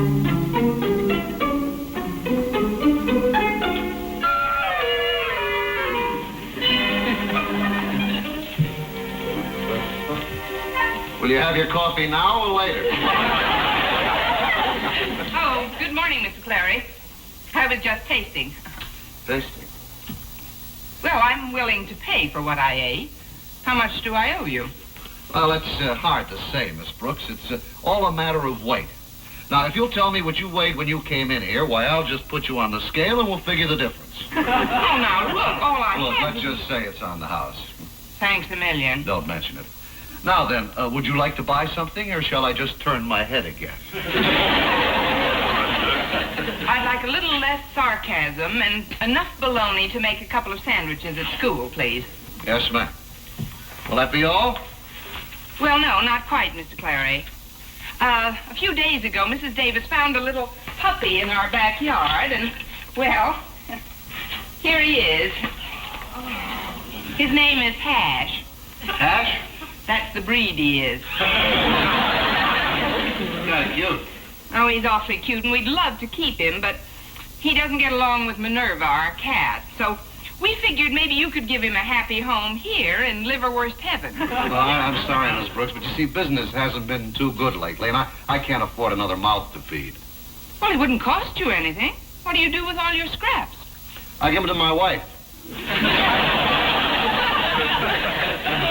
Will you have your coffee now or later? Oh, good morning, Mr. Clary. I was just tasting. Tasting? Well, I'm willing to pay for what I ate. How much do I owe you? Well, it's hard to say, Miss Brooks. It's all a matter of weight. Now, if you'll tell me what you weighed when you came in here, why, I'll just put you on the scale and we'll figure the difference. Oh, now, look, all I Look, have... let's just say it's on the house. Thanks a million. Don't mention it. Now then, would you like to buy something, or shall I just turn my head again? I'd like a little less sarcasm and enough bologna to make a couple of sandwiches at school, please. Yes, ma'am. Will that be all? Well, no, not quite, Mr. Clary. A few days ago, Mrs. Davis found a little puppy in our backyard, and, well, here he is. His name is Hash. Hash? That's the breed he is. Yeah, cute. Oh, he's awfully cute, and we'd love to keep him, but he doesn't get along with Minerva, our cat. So we figured maybe you could give him a happy home here in Liverwurst Heaven. Well, I'm sorry, Miss Brooks, but you see, business hasn't been too good lately, and I can't afford another mouth to feed. Well, it wouldn't cost you anything. What do you do with all your scraps? I give them to my wife.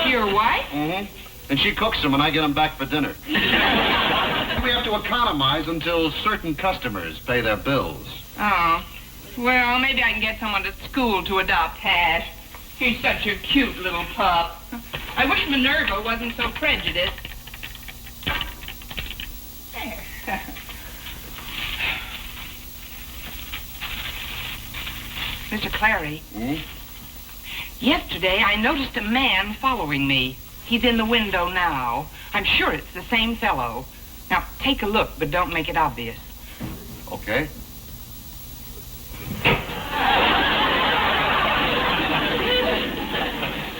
Your wife? Mm-hmm. And she cooks them, and I get them back for dinner. We have to economize until certain customers pay their bills. Oh. Well, maybe I can get someone at school to adopt Hash. He's such a cute little pup. I wish Minerva wasn't so prejudiced. There. Mr. Clary. Hmm? Yesterday, I noticed a man following me. He's in the window now. I'm sure it's the same fellow. Now, take a look, but don't make it obvious. Okay.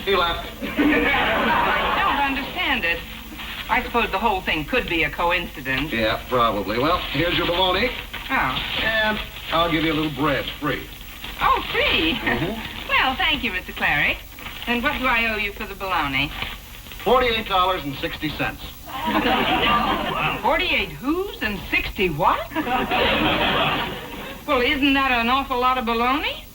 He left. I don't understand it. I suppose the whole thing could be a coincidence. Yeah, probably. Well, here's your bologna. Oh. And I'll give you a little bread, free. Oh, free? Mm-hmm. Well, thank you, Mr. Clary. And what do I owe you for the bologna? $48.60. 48 who's and 60 what? Well, isn't that an awful lot of bologna?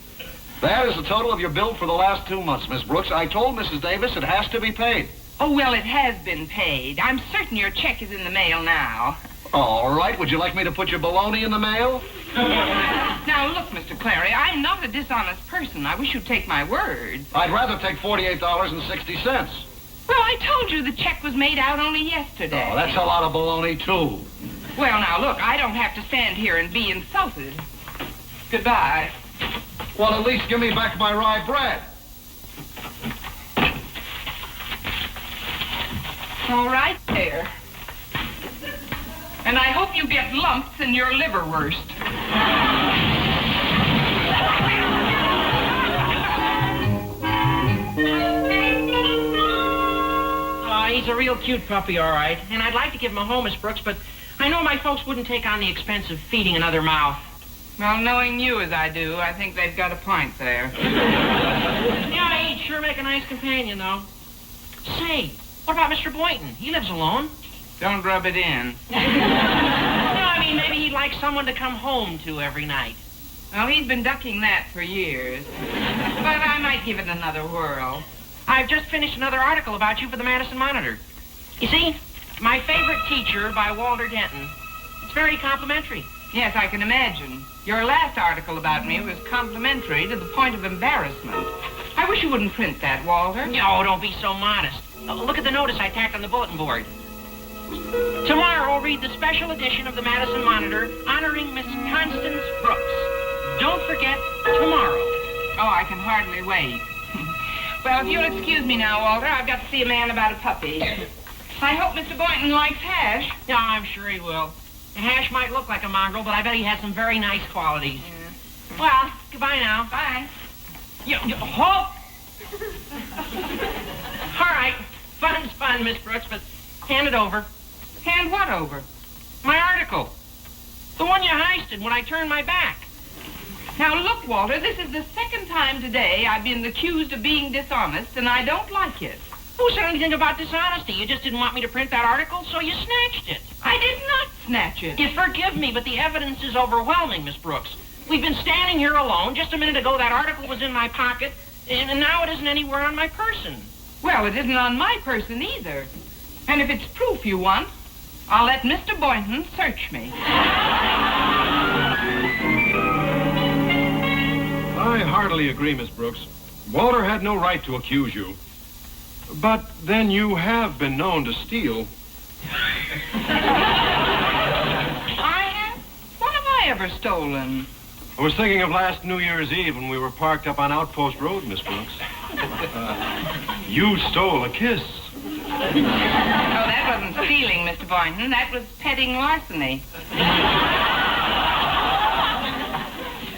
That is the total of your bill for the last 2 months, Miss Brooks. I told Mrs. Davis it has to be paid. Oh, well, it has been paid. I'm certain your check is in the mail now. All right. Would you like me to put your bologna in the mail? Now, look, Mr. Clary, I'm not a dishonest person. I wish you'd take my word. I'd rather take $48.60. Well, I told you the check was made out only yesterday. Oh, that's a lot of bologna, too. Well, now, look, I don't have to stand here and be insulted. Goodbye. Well, at least give me back my rye bread. All right there. And I hope you get lumps in your liverwurst. He's a real cute puppy, all right. And I'd like to give him a home, Miss Brooks, but I know my folks wouldn't take on the expense of feeding another mouth. Well, knowing you as I do, I think they've got a point there. Yeah, he'd sure make a nice companion, though. Say, what about Mr. Boynton? He lives alone. Don't rub it in. No, I mean, maybe he'd like someone to come home to every night. Well, he's been ducking that for years. But I might give it another whirl. I've just finished another article about you for the Madison Monitor. You see, My Favorite Teacher by Walter Denton. It's very complimentary. Yes, I can imagine. Your last article about me was complimentary to the point of embarrassment. I wish you wouldn't print that, Walter. No, don't be so modest. Look at the notice I tacked on the bulletin board. Tomorrow, I'll read the special edition of the Madison Monitor honoring Miss Constance Brooks. Don't forget, tomorrow. Oh, I can hardly wait. Well, if you'll excuse me now, Walter, I've got to see a man about a puppy. I hope Mr. Boynton likes Hash. Yeah, I'm sure he will. Hash might look like a mongrel, but I bet he has some very nice qualities. Yeah. Well, goodbye now. Bye. Halt! All right. Fun's fun, Miss Brooks, but hand it over. Hand what over? My article. arrested when I turned my back. Now, look, Walter, this is the second time today I've been accused of being dishonest, and I don't like it. Who said anything about dishonesty? You just didn't want me to print that article, so you snatched it. I did not snatch it. You forgive me, but the evidence is overwhelming, Miss Brooks. We've been standing here alone. Just a minute ago, that article was in my pocket, and now it isn't anywhere on my person. Well, it isn't on my person either. And if it's proof you want, I'll let Mr. Boynton search me. I heartily agree, Miss Brooks. Walter had no right to accuse you. But then you have been known to steal. I have? What have I ever stolen? I was thinking of last New Year's Eve when we were parked up on Outpost Road, Miss Brooks. You stole a kiss. Oh, that wasn't stealing, Mr. Boynton. That was petting larceny.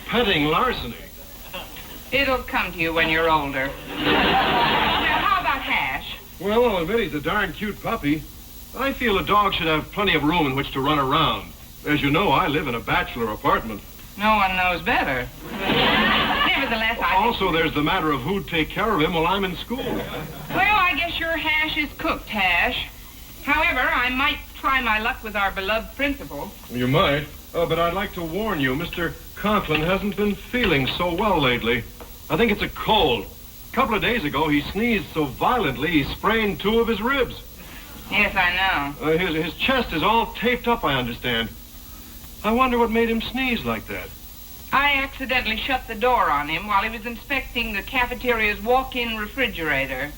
Petting larceny? It'll come to you when you're older. Now, how about Hash? Well, I'll admit he's a darn cute puppy. I feel a dog should have plenty of room in which to run around. As you know, I live in a bachelor apartment. No one knows better. Nevertheless, Also, there's the matter of who'd take care of him while I'm in school. Well, I guess your hash is cooked, Hash. However, I might try my luck with our beloved principal. You might. But I'd like to warn you, Mr. Conklin hasn't been feeling so well lately. I think it's a cold. A couple of days ago, he sneezed so violently he sprained 2 of his ribs. Yes, I know. His chest is all taped up, I understand. I wonder what made him sneeze like that. I accidentally shut the door on him while he was inspecting the cafeteria's walk-in refrigerator.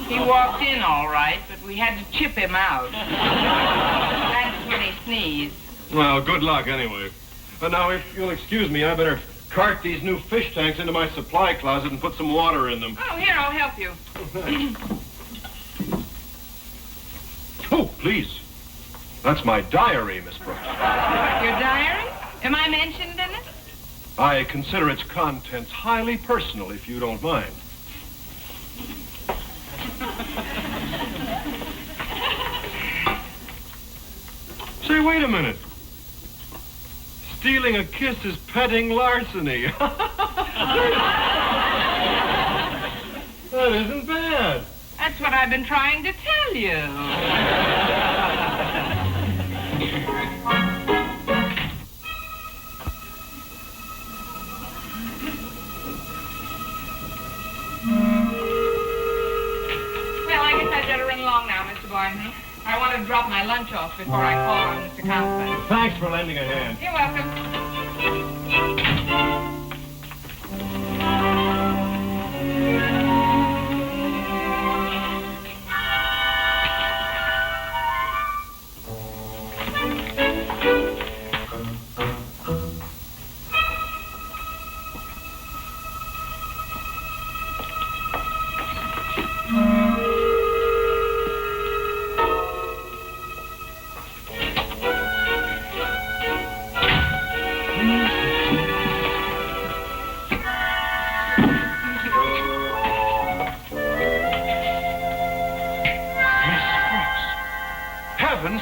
He walked in all right, but we had to chip him out. That's when he sneezed. Well, good luck anyway. Now, if you'll excuse me, I better cart these new fish tanks into my supply closet and put some water in them. Oh, here, I'll help you. Oh, please. That's my diary, Miss Brooks. Your diary? Am I mentioned in it? I consider its contents highly personal, if you don't mind. Say, wait a minute. Stealing a kiss is petting larceny. That isn't bad. That's what I've been trying to tell you. Well, I guess I'd better run along now, Mr. Boynton. I want to drop my lunch off before I call on Mr. Conklin. Thanks for lending a hand. You're welcome.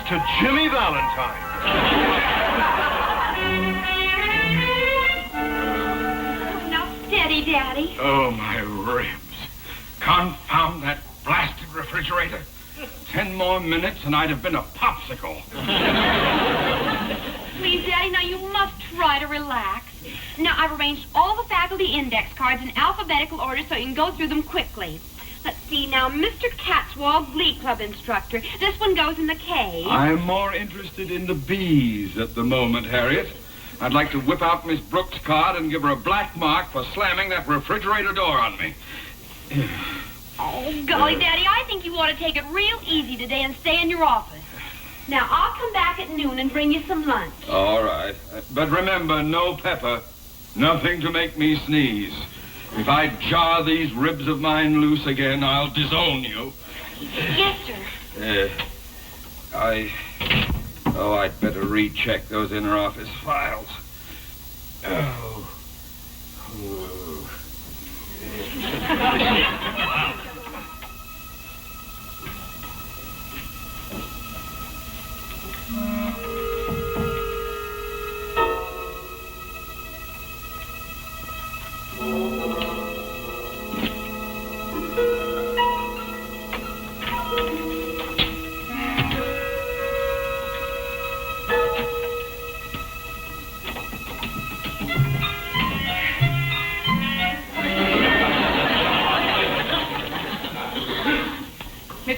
To Jimmy Valentine. Now steady, Daddy. Oh, my ribs. Confound that blasted refrigerator. 10 more minutes and I'd have been a popsicle. Please, Daddy, now you must try to relax. Now, I've arranged all the faculty index cards in alphabetical order so you can go through them quickly. Let's see now, Mr. Catswall, Glee Club instructor. This one goes in the K. I'm more interested in the B's at the moment, Harriet. I'd like to whip out Miss Brooks' card and give her a black mark for slamming that refrigerator door on me. Oh, golly, Daddy, I think you ought to take it real easy today and stay in your office. Now, I'll come back at noon and bring you some lunch. All right. But remember, no pepper. Nothing to make me sneeze. If I jar these ribs of mine loose again, I'll disown you. Yes, sir. I'd better recheck those inner office files. Oh.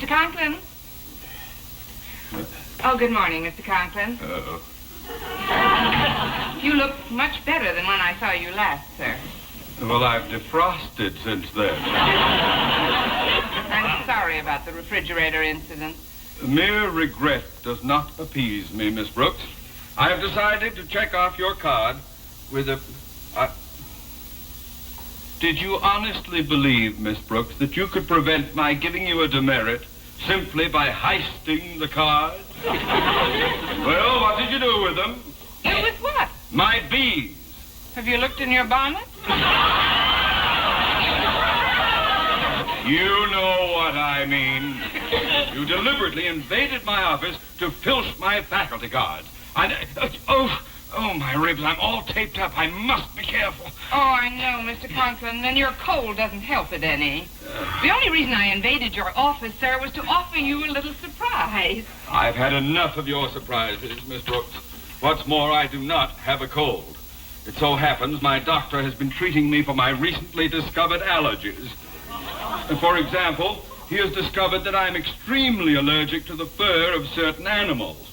Mr. Conklin? Oh, good morning, Mr. Conklin. Uh-oh. You look much better than when I saw you last, sir. Well, I've defrosted since then. I'm sorry about the refrigerator incident. Mere regret does not appease me, Miss Brooks. I have decided to check off your card with a... Did you honestly believe, Miss Brooks, that you could prevent my giving you a demerit simply by heisting the card? Well, what did you do with them? With what? My bees. Have you looked in your bonnet? You know what I mean. You deliberately invaded my office to filch my faculty cards. Oh, my ribs, I'm all taped up. I must be careful. Oh, I know, Mr. Conklin, and your cold doesn't help it any. The only reason I invaded your office, sir, was to offer you a little surprise. I've had enough of your surprises, Miss Brooks. What's more, I do not have a cold. It so happens my doctor has been treating me for my recently discovered allergies. For example, he has discovered that I'm extremely allergic to the fur of certain animals.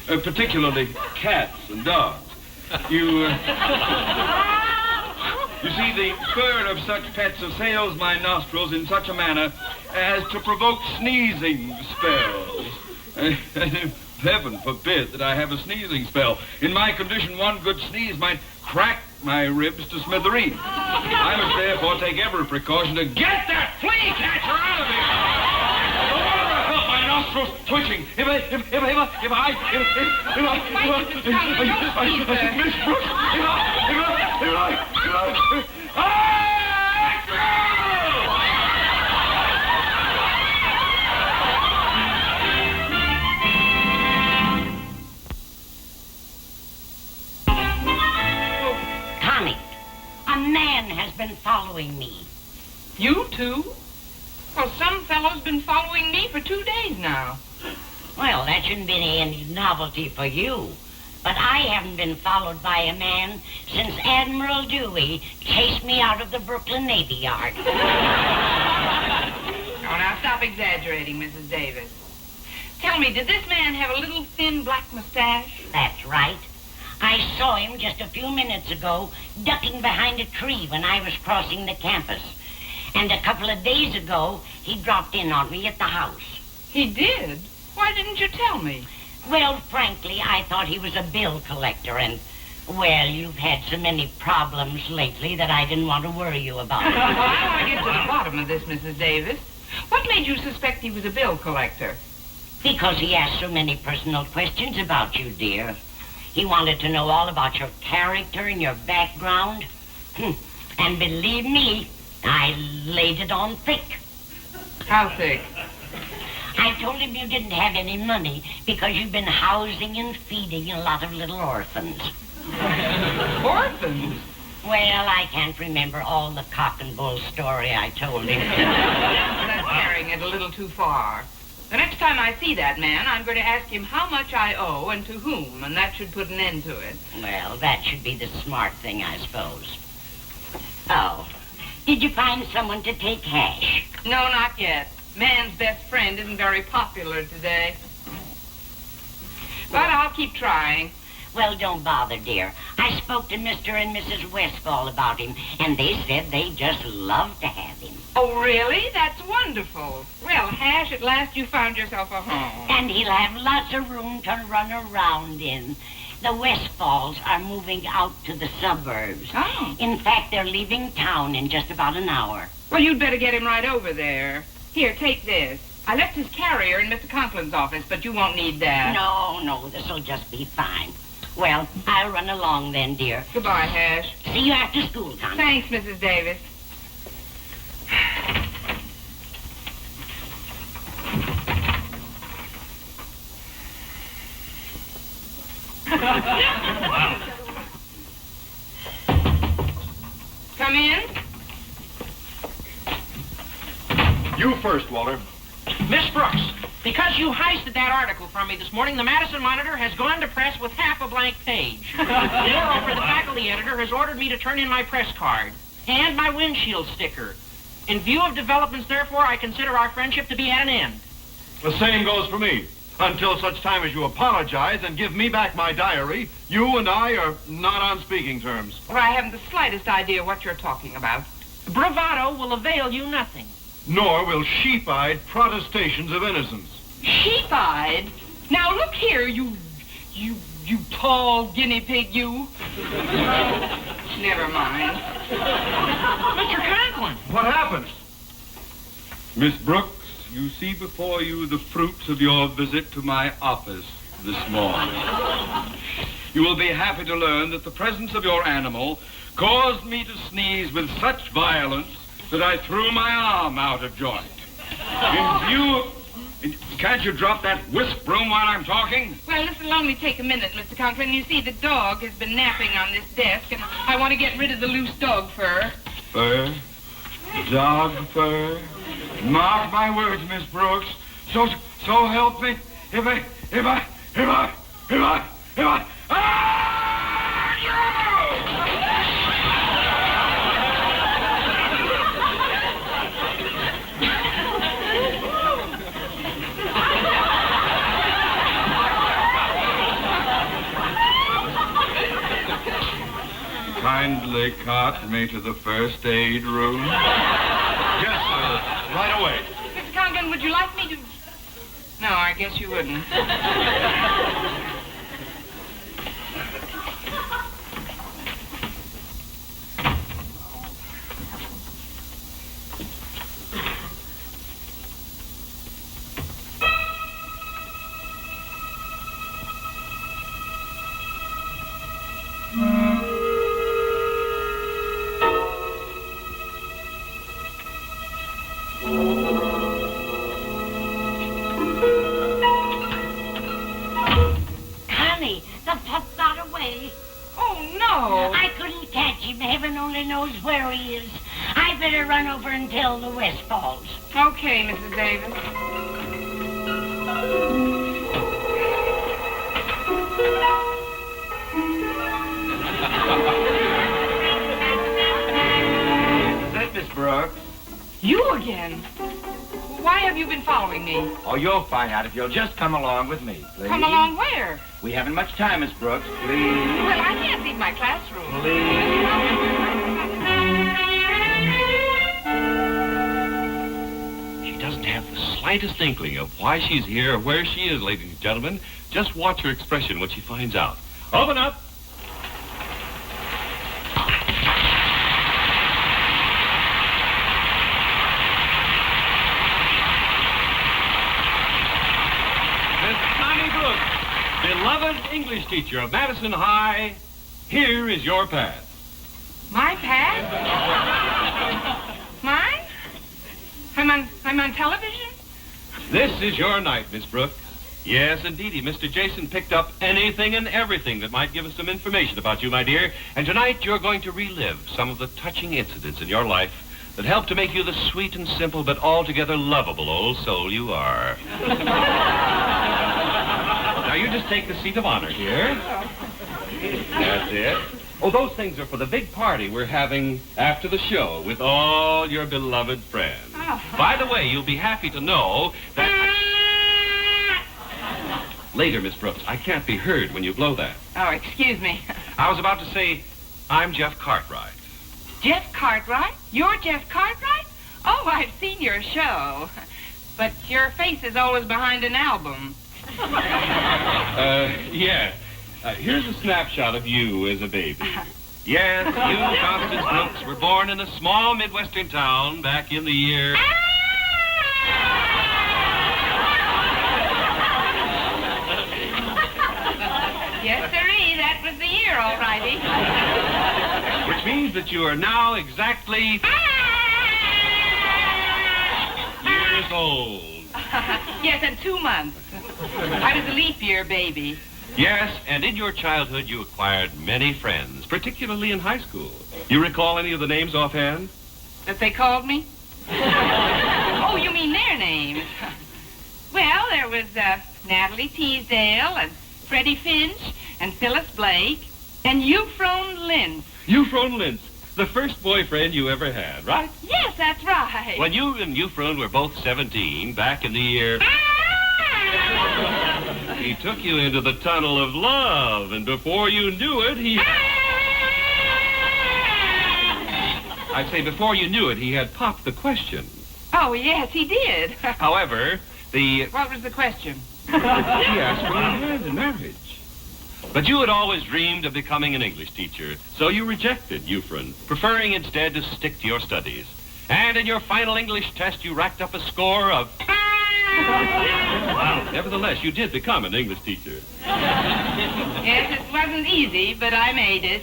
Particularly cats and dogs. You see, the fur of such pets assails my nostrils in such a manner as to provoke sneezing spells. Heaven forbid that I have a sneezing spell. In my condition, one good sneeze might crack my ribs to smithereens. I must therefore take every precaution to get that flea catcher out of here. My nostrils twitching. If I, Connie, a man has been following me. You too? Well, some fellow's been following me for 2 days now. Well, that shouldn't be any novelty for you. But I haven't been followed by a man since Admiral Dewey chased me out of the Brooklyn Navy Yard. Oh, now stop exaggerating, Mrs. Davis. Tell me, did this man have a little thin black mustache? That's right. I saw him just a few minutes ago ducking behind a tree when I was crossing the campus. And a couple of days ago, he dropped in on me at the house. He did? Why didn't you tell me? Well, frankly, I thought he was a bill collector, and, well, you've had so many problems lately that I didn't want to worry you about it. I want to get to the bottom of this, Mrs. Davis. What made you suspect he was a bill collector? Because he asked so many personal questions about you, dear. He wanted to know all about your character and your background. And believe me, I laid it on thick. How thick? I told him you didn't have any money because you've been housing and feeding a lot of little orphans. Orphans? Well, I can't remember all the cock and bull story I told him. That's carrying it a little too far. The next time I see that man, I'm going to ask him how much I owe and to whom, and that should put an end to it. Well, that should be the smart thing, I suppose. Oh, did you find someone to take hash? No, not yet. Man's best friend isn't very popular today. But I'll keep trying. Well, don't bother, dear. I spoke to Mr. and Mrs. Westfall about him, and they said they just love to have him. Oh, really? That's wonderful. Well, Hash, at last you found yourself a home. And he'll have lots of room to run around in. The Westfalls are moving out to the suburbs. Oh. In fact, they're leaving town in just about an hour. Well, you'd better get him right over there. Here, take this. I left his carrier in Mr. Conklin's office, but you won't need that. No, this'll just be fine. Well, I'll run along then, dear. Goodbye, Hash. See you after school, Connie. Thanks, Mrs. Davis. Come in. You first, Walter. Miss Brooks, because you heisted that article from me this morning, the Madison Monitor has gone to press with half a blank page. Moreover, the faculty editor has ordered me to turn in my press card and my windshield sticker. In view of developments, therefore, I consider our friendship to be at an end. The same goes for me. Until such time as you apologize and give me back my diary, you and I are not on speaking terms. Well, I haven't the slightest idea what you're talking about. Bravado will avail you nothing. Nor will sheep-eyed protestations of innocence. Sheep-eyed? Now, look here, you tall guinea pig, you. Never mind. Mr. Conklin. What happened? Miss Brooks, you see before you the fruits of your visit to my office this morning. You will be happy to learn that the presence of your animal caused me to sneeze with such violence that I threw my arm out of joint. Can't you drop that whisk broom while I'm talking? Well, this will only take a minute, Mr. Conklin. You see, the dog has been napping on this desk, and I want to get rid of the loose dog fur. Fur? Dog fur? Mark my words, Miss Brooks. So help me. If I... Kindly cart me to the first aid room. Yes, sir. Right away. Mr. Conklin, would you like me to... No, I guess you wouldn't. Connie, the pup got away. Oh, no. I couldn't catch him. Heaven only knows where he is. I better run over and tell the Westfalls. Okay, Mrs. Davis. Is that Miss Brooks? You again? Why have you been following me? Oh, you'll find out if you'll just come along with me, please. Come along where? We haven't much time, Miss Brooks. Please. Well, I can't leave my classroom. She doesn't have the slightest inkling of why she's here or where she is, ladies and gentlemen. Just watch her expression when she finds out. Open up. Miss Connie Brooks, beloved English teacher of Madison High, here is your pad. My pad? Mine? I'm on television? This is your night, Miss Brooks. Yes, indeedy. Mr. Jason picked up anything and everything that might give us some information about you, my dear. And tonight you're going to relive some of the touching incidents in your life that helped to make you the sweet and simple but altogether lovable old soul you are. Now, you just take the seat of honor here. That's it. Oh, those things are for the big party we're having after the show with all your beloved friends. Oh. By the way, you'll be happy to know that... Later, Miss Brooks, I can't be heard when you blow that. Oh, excuse me. I was about to say, I'm Jeff Cartwright. Jeff Cartwright? You're Jeff Cartwright? Oh, I've seen your show. But your face is always behind an album. Yeah. Here's a snapshot of you as a baby. Yes, you, Constance Brooks, were born in a small Midwestern town back in the year... Yes, sirree, that was the year, all righty. Which means that you are now exactly... years old. Yes, and 2 months. I was a leap year baby. Yes, and in your childhood you acquired many friends, particularly in high school. You recall any of the names offhand? That they called me? Oh, you mean their names? Well, there was Natalie Teasdale and Freddie Finch and Phyllis Blake and Euphron Lynch. Euphron Lynch, the first boyfriend you ever had, right? Yes, that's right. When you and Euphron were both 17, back in the year... He took you into the tunnel of love, and before you knew it, I'd say before you knew it, he had popped the question. Oh, yes, he did. However, What was the question? He asked for your hand in marriage. But you had always dreamed of becoming an English teacher, so you rejected Euphron, preferring instead to stick to your studies. And in your final English test, you racked up a score of... Well, nevertheless, you did become an English teacher. Yes, it wasn't easy, but I made it.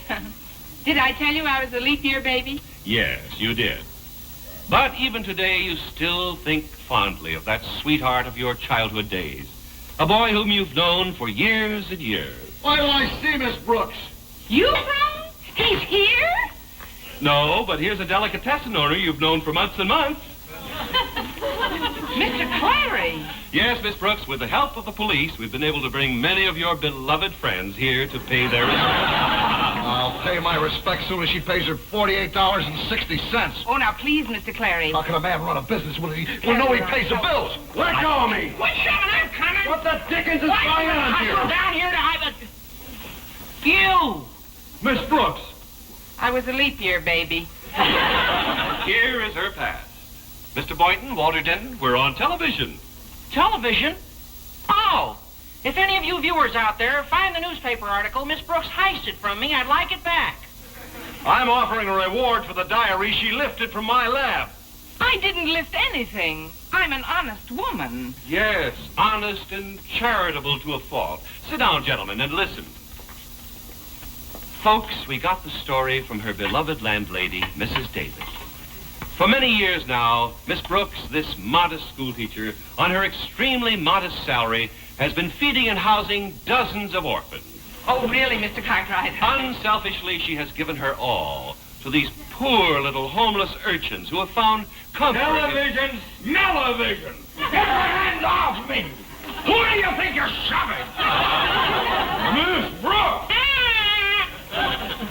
Did I tell you I was a leap year baby? Yes, you did. But even today, you still think fondly of that sweetheart of your childhood days. A boy whom you've known for years and years. Why do I see Miss Brooks? Euphron? He's here? No, but here's a delicatessen owner you've known for months and months. Mr. Clary. Yes, Miss Brooks, with the help of the police, we've been able to bring many of your beloved friends here to pay their respects. I'll pay my respects soon as she pays her $48.60. Oh, now, please, Mr. Clary. How can a man run a business when he know he pays the bills? Let go of me! Quit shoving, I'm coming. What the dickens is Why going on hustle here? down here to hide the... You! Miss Brooks! I was a leap year baby. Here is her pass. Mr. Boynton, Walter Denton, we're on television. Television? Oh! If any of you viewers out there find the newspaper article Miss Brooks heisted from me, I'd like it back. I'm offering a reward for the diary she lifted from my lap. I didn't lift anything. I'm an honest woman. Yes, honest and charitable to a fault. Sit down, gentlemen, and listen. Folks, we got the story from her beloved landlady, Mrs. Davis. For many years now, Miss Brooks, this modest schoolteacher, on her extremely modest salary, has been feeding and housing dozens of orphans. Oh, really, Mr. Cartwright? Unselfishly, she has given her all to these poor little homeless urchins who have found comfort. Television! Smell-o-vision! Get your hands off me! Who do you think you're shoving? Miss Brooks!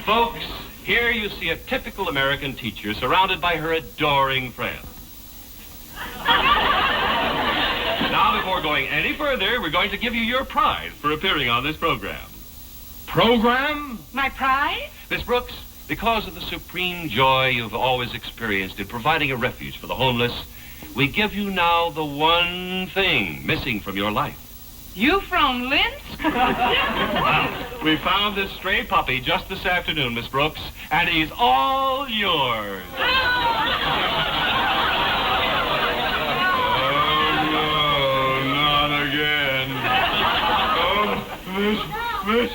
Folks, here you see a typical American teacher surrounded by her adoring friends. Now, before going any further, we're going to give you your prize for appearing on this program. Program? My prize? Miss Brooks, because of the supreme joy you've always experienced in providing a refuge for the homeless, we give you now the one thing missing from your life. Euphron Lintz? We found this stray puppy just this afternoon, Miss Brooks, and he's all yours. Oh, no, not again. Oh, Miss,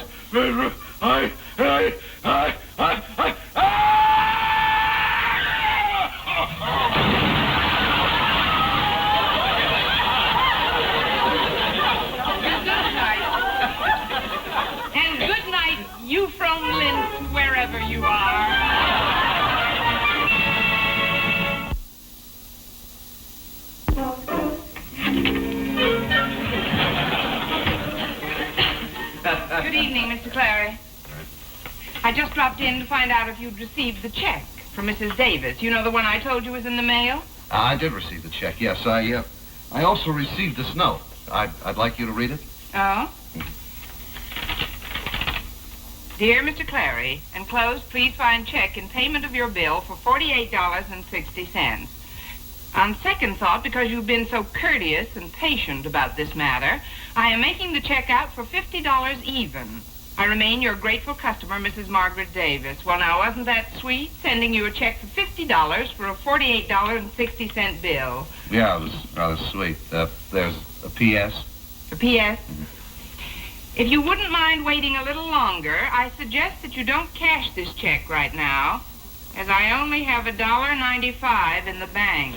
And good night, Euphron Lintz, wherever you are. Good evening, Mr. Clary. I just dropped in to find out if you'd received the check from Mrs. Davis. You know, the one I told you was in the mail? I did receive the check, yes. I also received this note. I'd like you to read it. Oh? Dear Mr. Clary, enclosed, please find check in payment of your bill for $48.60. On second thought, because you've been so courteous and patient about this matter, I am making the check out for $50 even. I remain your grateful customer, Mrs. Margaret Davis. Well, now, wasn't that sweet, sending you a check for $50 for a $48.60 bill? Yeah, it was rather sweet. There's a P.S. A P.S.? If you wouldn't mind waiting a little longer, I suggest that you don't cash this check right now, as I only have $1.95 in the bank.